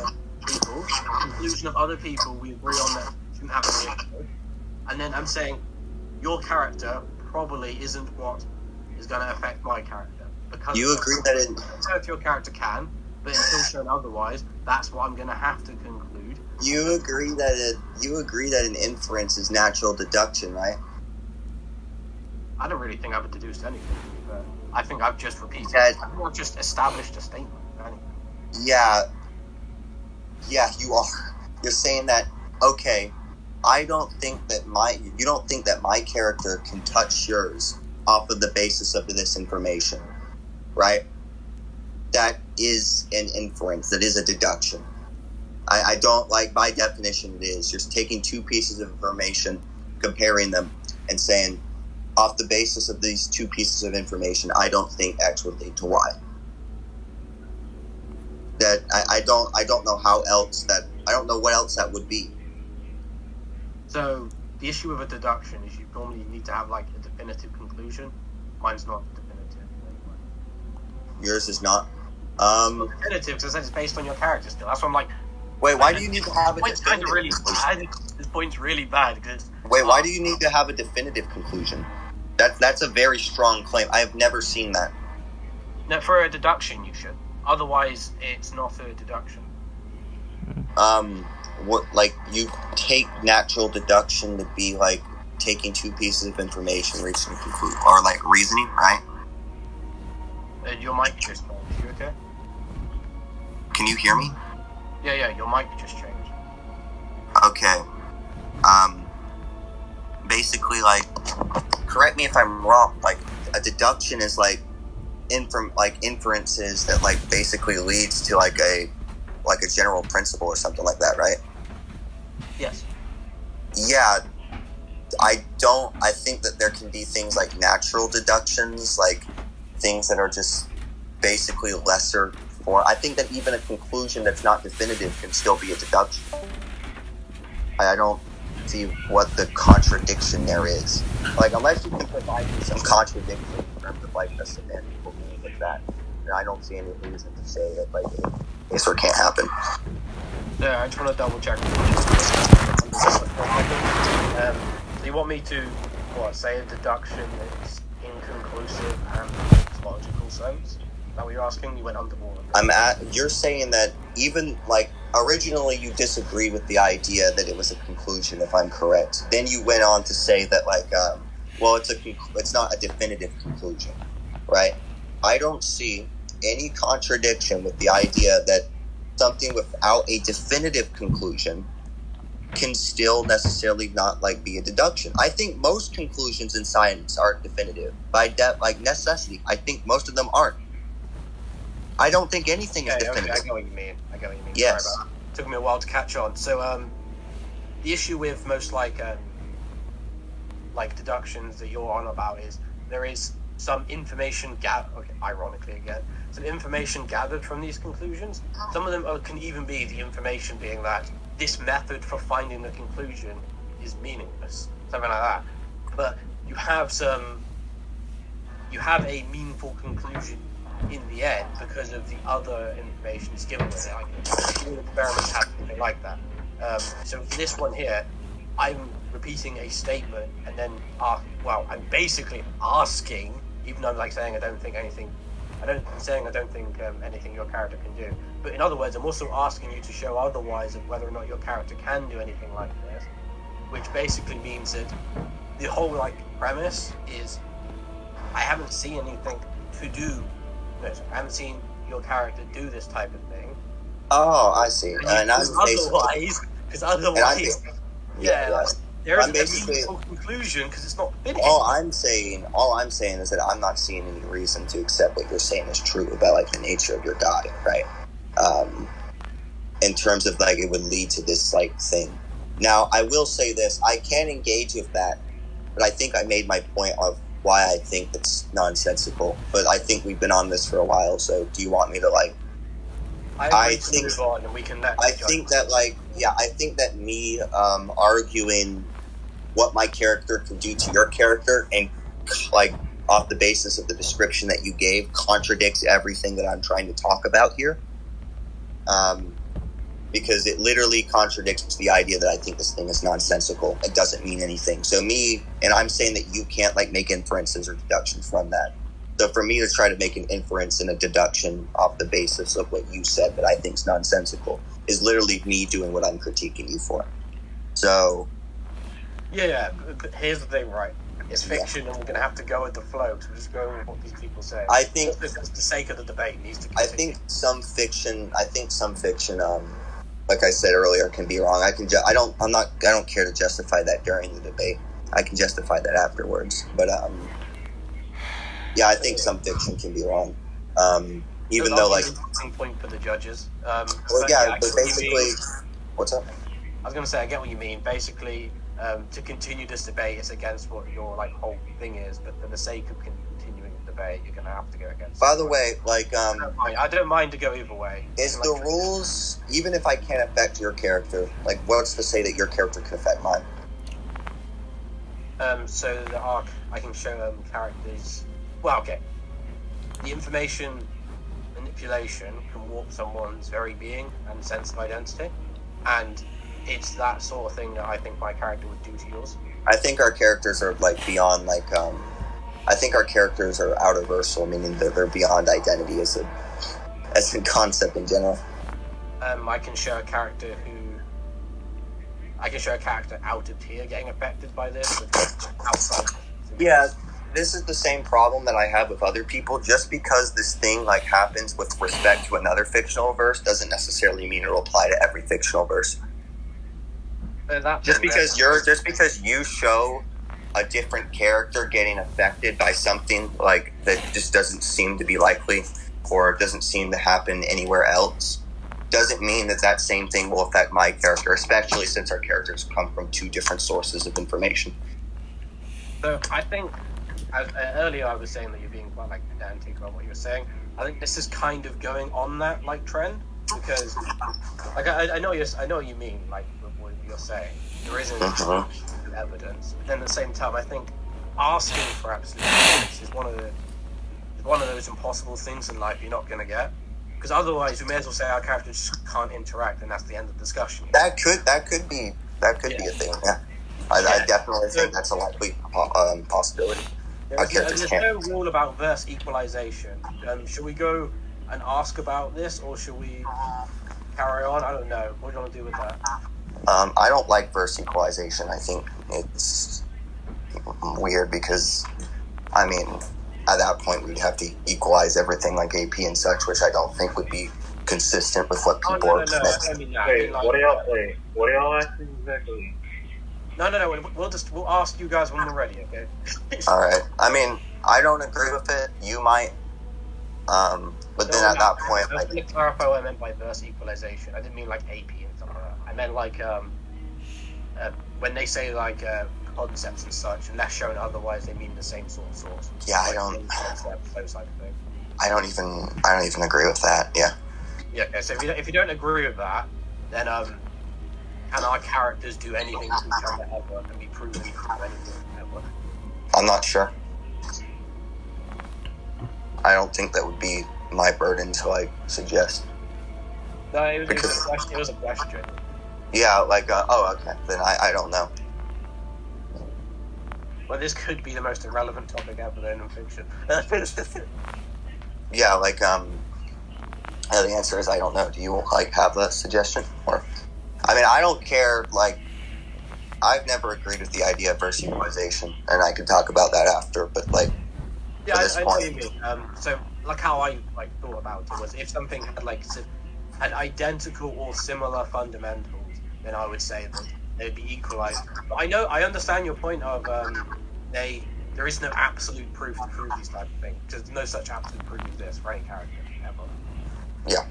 people, the conclusion of other people we agree on that shouldn't happen, and then I'm saying your character probably isn't what is going to affect my character. Because you agree that it... if your character can, but until shown otherwise, that's what I'm going to have to conclude. You agree that an inference is natural deduction, right? I don't really think I've deduced anything. But I think I've just repeated. Yeah. I think I've just established a statement. Anyway. Yeah, you are. You're saying that, okay, you don't think that my character can touch yours off of the basis of this information, right? That is an inference. That is a deduction. I don't, like, by definition it is. You're taking two pieces of information, comparing them, and saying, off the basis of these two pieces of information, I don't think X would lead to Y. That I don't know how else that, I don't know what else that would be. So the issue with a deduction is you normally need to have like a definitive conclusion. Mine's not definitive. Anyway. Yours is not. Definitive because it's based on your character still. That's what I'm like. Wait, why do you need to have a definitive? Kind of really conclusion? bad. This point's really bad because. Wait, why do you need to have a definitive conclusion? That's a very strong claim. I have never seen that. No, for a deduction you should. Otherwise, it's not a deduction. What, like, you take natural deduction to be like taking two pieces of information, reaching a conclusion, or like reasoning, right? Your mic just changed. You okay? Can you hear me? Yeah, your mic just changed. Okay. Basically, like, correct me if I'm wrong, like, a deduction is like inferences that like basically leads to like a general principle or something like that, right? Yes. Yeah. I think that there can be things like natural deductions, like things that are just basically lesser form. I think that even a conclusion that's not definitive can still be a deduction. I don't see what the contradiction there is. Like, unless you can provide me some contradiction in terms of like a semantical meaning like that, then I don't see any reason to say that like it sort of can't happen. Yeah, I just want to double check. So you want me to say a deduction that's inconclusive and makes logical sense? Is that what you're asking? You went underwater. You're saying that even like originally you disagreed with the idea that it was a conclusion, if I'm correct. Then you went on to say that like, it's not a definitive conclusion, right? I don't see any contradiction with the idea that something without a definitive conclusion can still necessarily not like be a deduction. I think most conclusions in science are definitive by necessity. I think most of them aren't. I don't think anything is definitive. Okay, I get what you mean. Yes. Sorry about that. It took me a while to catch on. So, the issue with most like deductions that you're on about is there is some information ironically again, some information gathered from these conclusions. Some of them can even be the information being that this method for finding the conclusion is meaningless, something like that. But you have a meaningful conclusion in the end because of the other information it's given with it. Like, experiments have something like that. So for this one here, I'm repeating a statement and then I'm basically asking, even though I'm like saying I don't think anything your character can do. But in other words, I'm also asking you to show otherwise of whether or not your character can do anything like this, which basically means that the whole like premise is I haven't seen anything to do. No, I haven't seen your character do this type of thing. Oh, I see. There is a meaningful conclusion because it's not finished. All I'm saying is that I'm not seeing any reason to accept what you're saying is true about like the nature of your god, right? In terms of like it would lead to this like thing. Now, I will say this: I can engage with that, but I think I made my point of why I think it's nonsensical. But I think we've been on this for a while, so do you want me to like? I think that me arguing what my character can do to your character and like off the basis of the description that you gave contradicts everything that I'm trying to talk about here. Because it literally contradicts the idea that I think this thing is nonsensical. It doesn't mean anything. So I'm saying that you can't like make inferences or deductions from that. So for me to try to make an inference and a deduction off the basis of what you said that I think is nonsensical is literally me doing what I'm critiquing you for. So... Yeah, but here's the thing, right? it's fiction, and we're gonna have to go with the flow. So we're just going with what these people say. I think, just for the sake of the debate, needs to. I think some fiction. Like I said earlier, can be wrong. I don't care to justify that during the debate. I can justify that afterwards. But yeah, I think some fiction can be wrong. Even though, like, point for the judges. Well, yeah, but basically, what's up? I was going to say, I get what you mean. Basically, to continue this debate, it's against what your like whole thing is. But for the sake of continuing the debate, you're going to have to go against. By the way, like, I don't mind to go either way. Is the rules, even if I can't affect your character, like, what's to say that your character can affect mine? So the arc, I can show characters. Well, okay. The information manipulation can warp someone's very being and sense of identity, and it's that sort of thing that I think my character would do to yours. I think our characters are like beyond like I think our characters are outerversal, meaning that they're beyond identity as a concept in general. I can show a character out of tier getting affected by this. Outside. Yeah. This is the same problem that I have with other people. Just because this thing like happens with respect to another fictional verse doesn't necessarily mean it'll apply to every fictional verse. Just because you show a different character getting affected by something like that just doesn't seem to be likely or doesn't seem to happen anywhere else, doesn't mean that same thing will affect my character, especially since our characters come from two different sources of information. So I think. Earlier I was saying that you're being quite like pedantic about what you were saying. I think this is kind of going on that like trend because like I know what you mean like what you're saying. There isn't evidence, but then at the same time I think asking for absolute evidence is one of those impossible things in life you're not going to get, because otherwise we may as well say our characters just can't interact and that's the end of the discussion. That could be a thing. Yeah, I definitely think that's a likely possibility. There's no rule about verse equalization. Should we go and ask about this, or should we carry on? I don't know. What do you want to do with that? I don't like verse equalization. I think it's weird because, I mean, at that point we'd have to equalize everything like AP and such, which I don't think would be consistent with what people are expecting. Wait, what are y'all asking exactly? No. We'll ask you guys when we're ready, okay? All right. I mean, I don't agree with it. You might, but then at that point, I was going to clarify what I meant by verse equalization. I didn't mean like AP and stuff like that. I meant like when they say like concepts and such, unless shown otherwise, they mean the same sort of source. Yeah, like I don't. Concepts, those type of things. I don't even agree with that. Yeah. Yeah. Okay. So if you don't agree with that, then can our characters do anything to each other ever and be proven to do anything ever? I'm not sure. I don't think that would be my burden to like suggest. No, it was a question. Yeah, like okay. Then I don't know. Well, this could be the most irrelevant topic ever then in fiction. Yeah, like the answer is I don't know. Do you like have a suggestion or? I mean, I don't care, like, I've never agreed with the idea of verse equalization, and I can talk about that after, but, like, yeah, at this I point... know what you mean. So, like, how I, like, thought about it was if something had, like, had identical or similar fundamentals, then I would say that they'd be equalized. But I understand your point of, there is no absolute proof to prove these type of things, because there's no such absolute proof exists for any character, ever. Yeah.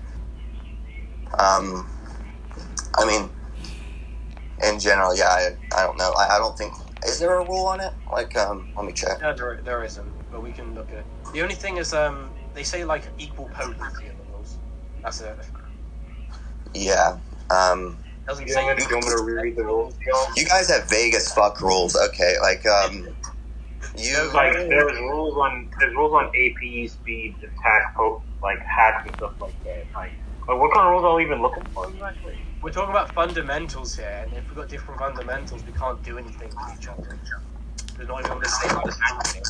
I mean, in general, yeah, I don't know. I don't think... Is there a rule on it? Like, let me check. No, there isn't, but we can look at it. The only thing is, they say, like, equal potency in the rules. That's it. Yeah. Doesn't say... You want me to reread the rules? You guys have vague as fuck rules. Okay, like, you... Like, there's rules on AP, speed, attack, like, hacks and stuff like that. Like, what kind of rules are we even looking for exactly? We're talking about fundamentals here, and if we've got different fundamentals, we can't do anything with each other. We're not even able to say anything.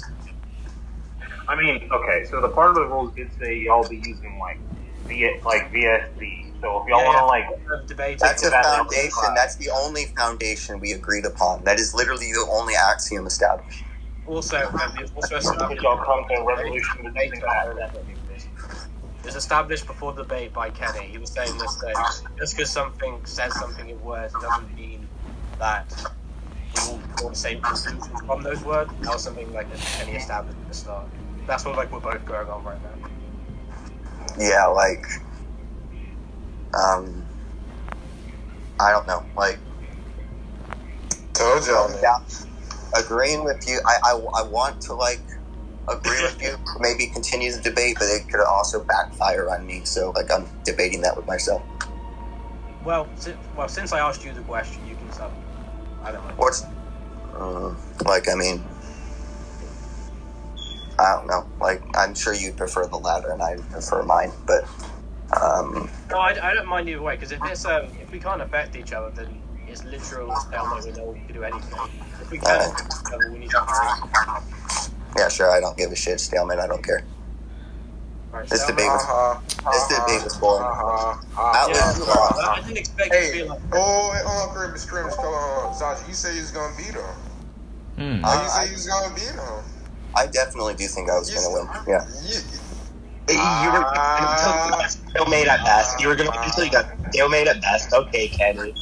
I mean, okay, so the part of the rules did say y'all be using, like, VSD. So if y'all want to, like... Debate, that's a foundation. That's the only foundation we agreed upon. That is literally the only axiom established. Also, it's also Good established. job, Content Revolution was using that. It was established before the debate by Kenny. He was saying this thing. Just because something says something in words, it doesn't mean that we all draw the same conclusions from those words. That was something like that Kenny established at the start. That's what like we're both going on right now. Yeah, like, I don't know, like, Told y'all, man. agreeing with you, I want to, like, agree with you, maybe continue the debate, but it could also backfire on me, so, like, I'm debating that with myself. Well, since I asked you the question, you can start. I don't know. What's, like, I mean, I don't know, like, I'm sure you prefer the latter, and I prefer mine, but, No, I don't mind either way, because if if we can't affect each other, then it's literal stalemate. We know we can do anything. If we can affect each other, we need to hurry. yeah, sure, I don't give a shit, stalemate, I don't care. Right, This stalemate. debate was boring. Atlas, you lost. I didn't expect you to Hey, feel like. Kkrimbus, come on, Zaji, you say you was gonna beat him. How you say you was gonna beat him? I definitely do think I was going to win, yeah. You were stalemate at best. You were going to until you got stalemate at best. Okay, Kenny.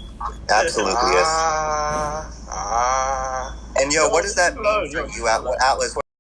Absolutely, yes. And yo, what does that mean for you, Atlas?